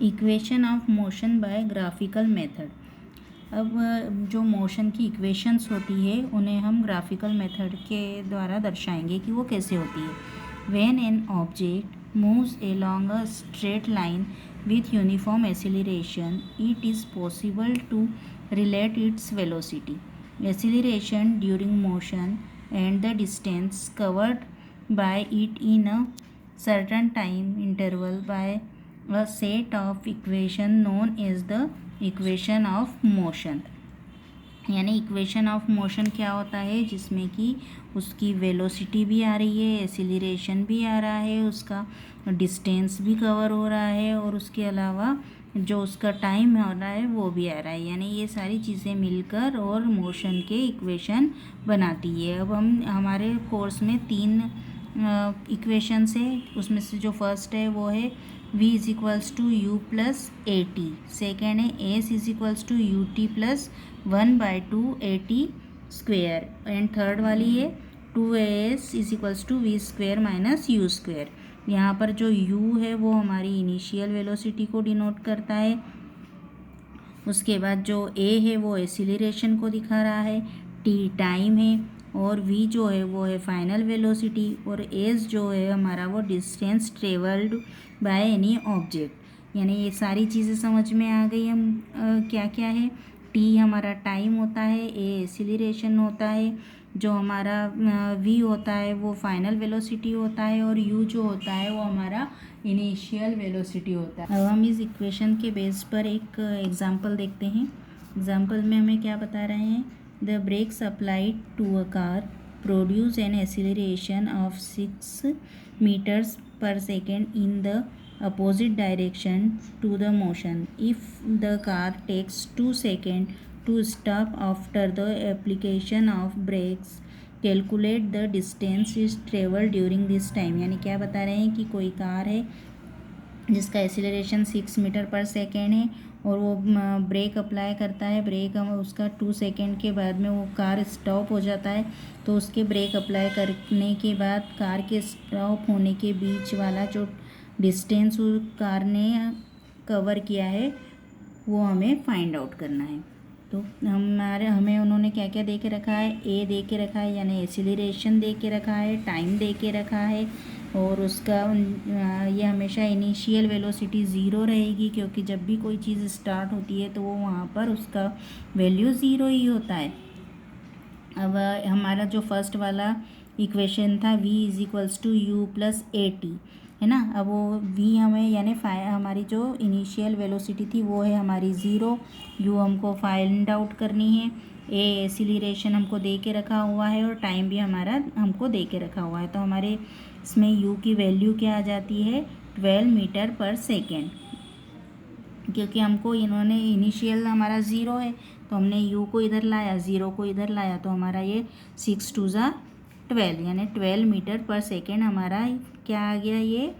Equation of motion by graphical method. अब जो motion की इक्वेशंस होती है उन्हें हम ग्राफिकल मेथड के द्वारा दर्शाएंगे कि वो कैसे होती है। When an object moves along a straight line with uniform acceleration, it is possible to relate its velocity, acceleration during motion, and the distance covered by it in a certain time interval by a set of equation known as the equation of motion. यानी equation of motion क्या होता है, जिसमें कि उसकी velocity भी आ रही है, एसिलरेशन भी आ रहा है, उसका डिस्टेंस भी कवर हो रहा है और उसके अलावा जो उसका टाइम हो रहा है वो भी आ रहा है। यानी ये सारी चीज़ें मिलकर और मोशन के इक्वेशन बनाती है। अब हम हमारे कोर्स में 3 इक्वेशंस है, उसमें से जो फर्स्ट है वो है v is equals to you plus A T, second है S is equals to U T plus 1/2 A T square, and third वाली है 2as is equals to V square minus U square. यहाँ पर जो u है वो हमारी initial velocity को डिनोट करता है, उसके बाद जो a है वो एसिलरेशन को दिखा रहा है, t टाइम है, और v जो है वो है फाइनल वेलोसिटी, और s जो है हमारा वो distance travelled by any object. यानी ये सारी चीज़ें समझ में आ गई। हम क्या क्या है, t हमारा टाइम होता है, a एसिलरेशन होता है, जो हमारा v होता है वो फाइनल वेलोसिटी होता है, और u जो होता है वो हमारा इनिशियल वेलोसिटी होता है। अब हम इस इक्वेशन के बेस पर एक एग्जांपल देखते हैं। एग्जांपल में हमें क्या बता रहे हैं, the brakes applied to a car produce an acceleration of 6 meters per second in the opposite direction to the motion. If the car takes 2 seconds to stop after the application of brakes, calculate the distance is travel during this time. यानी क्या बता रहे हैं कि कोई car है जिसका acceleration 6 metre पर सेकेंड है और वो ब्रेक अप्लाई करता है, ब्रेक उसका 2 सेकेंड के बाद में वो कार स्टॉप हो जाता है, तो उसके ब्रेक अप्लाई करने के बाद कार के स्टॉप होने के बीच वाला जो डिस्टेंस उस कार ने कवर किया है वो हमें फाइंड आउट करना है। तो हमें उन्होंने क्या क्या दे के रखा है, ए दे के रखा है यानी एसिलरेशन दे के रखा है, टाइम दे के रखा है, और उसका ये हमेशा इनिशियल वेलोसिटी 0 रहेगी, क्योंकि जब भी कोई चीज़ स्टार्ट होती है तो वो वहाँ पर उसका वैल्यू 0 ही होता है। अब हमारा जो फर्स्ट वाला इक्वेशन था v is equals to you plus A t, है ना। अब वो v हमें यानी हमारी जो इनिशियल वेलोसिटी थी वो है हमारी 0, u हमको फाइंड आउट करनी है, ए एसिलरेशन हमको दे के रखा हुआ है, और टाइम भी हमारा हमको दे के रखा हुआ है। तो हमारे इसमें u की वैल्यू क्या आ जाती है, 12 मीटर पर सेकेंड, क्योंकि हमको इन्होंने इनिशियल हमारा 0 है तो हमने u को इधर लाया, 0 को इधर लाया, तो हमारा ये 6 2 12 यानी 12 मीटर पर सेकेंड हमारा क्या आ गया, ये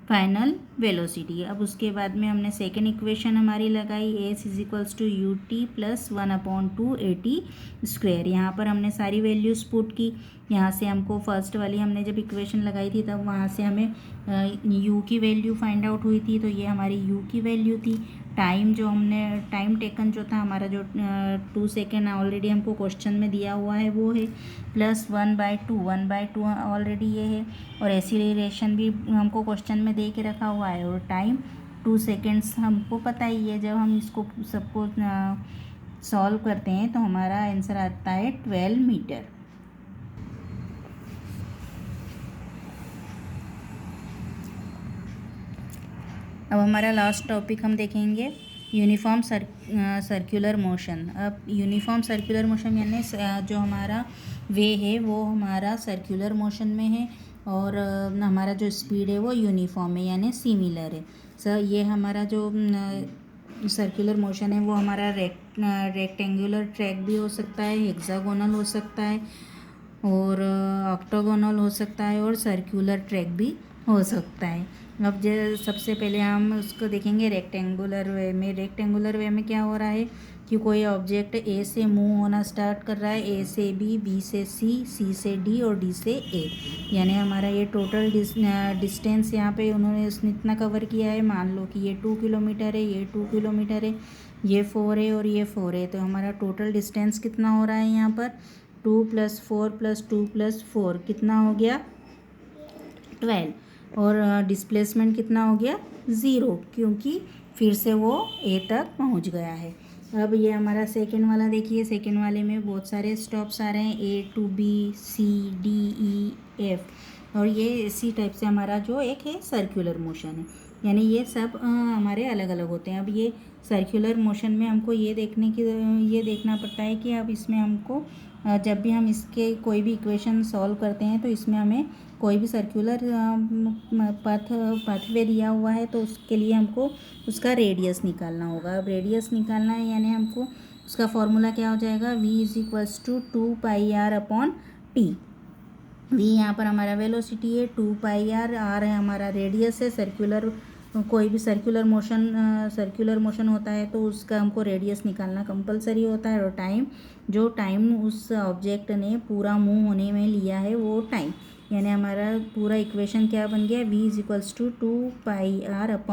फाइनल वेलोसिटी। अब उसके बाद में हमने सेकेंड इक्वेशन हमारी लगाई, s is equals to U T plus 1/2 A T square. यहाँ पर हमने सारी वैल्यूज़ पुट की। यहाँ से हमको फर्स्ट वाली हमने जब इक्वेशन लगाई थी तब वहाँ से हमें यू की वैल्यू फाइंड आउट हुई थी, तो ये हमारी यू की वैल्यू थी। टाइम जो हमने टाइम टेकन जो था हमारा जो 2 सेकेंड ऑलरेडी हमको क्वेश्चन में दिया हुआ है वो है, प्लस 1/2 ऑलरेडी ये है, और एसिलरेशन भी हमको क्वेश्चन में दे के रखा हुआ है, और टाइम 2 सेकेंड्स हमको पता ही है। जब हम इसको सबको सॉल्व करते हैं तो हमारा आंसर आता है 12 मीटर। अब हमारा लास्ट टॉपिक हम देखेंगे यूनिफॉर्म सर्कुलर मोशन। अब यूनिफॉर्म सर्कुलर मोशन यानी जो हमारा वे है वो हमारा सर्कुलर मोशन में है, और हमारा जो स्पीड है वो यूनिफॉर्म है यानी सिमिलर है। सर ये हमारा जो सर्कुलर मोशन है वो हमारा रेक्टेंगुलर ट्रैक भी हो सकता है, हेक्सागोनल हो सकता है, और ऑक्टागोनल हो सकता है, और सर्कुलर ट्रैक भी हो सकता है। अब सबसे पहले हम उसको देखेंगे रेक्टेंगुलर वे में। रेक्टेंगुलर वे में क्या हो रहा है, कि कोई ऑब्जेक्ट ए से मूव होना स्टार्ट कर रहा है, ए से बी, बी से सी से डी और डी से ए। यानी हमारा ये टोटल डिस्टेंस यहाँ पे उन्होंने उसने इतना कवर किया है। मान लो कि ये 2 किलोमीटर है, ये 2 किलोमीटर है, ये 4 है और ये 4 है। तो हमारा टोटल डिस्टेंस कितना हो रहा है यहाँ पर 2 + 4 + 2 + 4 कितना हो गया 12। और डिस्प्लेसमेंट कितना हो गया 0, क्योंकि फिर से वो ए तक पहुंच गया है। अब ये हमारा सेकंड वाला देखिए, सेकंड वाले में बहुत सारे स्टॉप्स आ रहे हैं, A to B, C, D, E, F. और ये इसी टाइप से हमारा जो एक है सर्कुलर मोशन है, यानी ये सब हमारे अलग अलग होते हैं। अब ये सर्कुलर मोशन में हमको ये देखना पड़ता है कि अब इसमें हमको जब भी हम इसके कोई भी इक्वेशन सॉल्व करते हैं तो इसमें हमें कोई भी सर्कुलर पाथवे दिया हुआ है तो उसके लिए हमको उसका रेडियस निकालना होगा। अब रेडियस निकालना है यानी हमको उसका फॉर्मूला क्या हो जाएगा, v = 2πr/t। v यहाँ पर हमारा वेलोसिटी है, 2πr, r है हमारा रेडियस है। कोई भी सर्कुलर मोशन होता है तो उसका हमको रेडियस निकालना कंपलसरी होता है। और टाइम उस ऑब्जेक्ट ने पूरा मूव होने में लिया है वो टाइम, यानी हमारा पूरा इक्वेशन क्या बन गया, v = 2πr/t।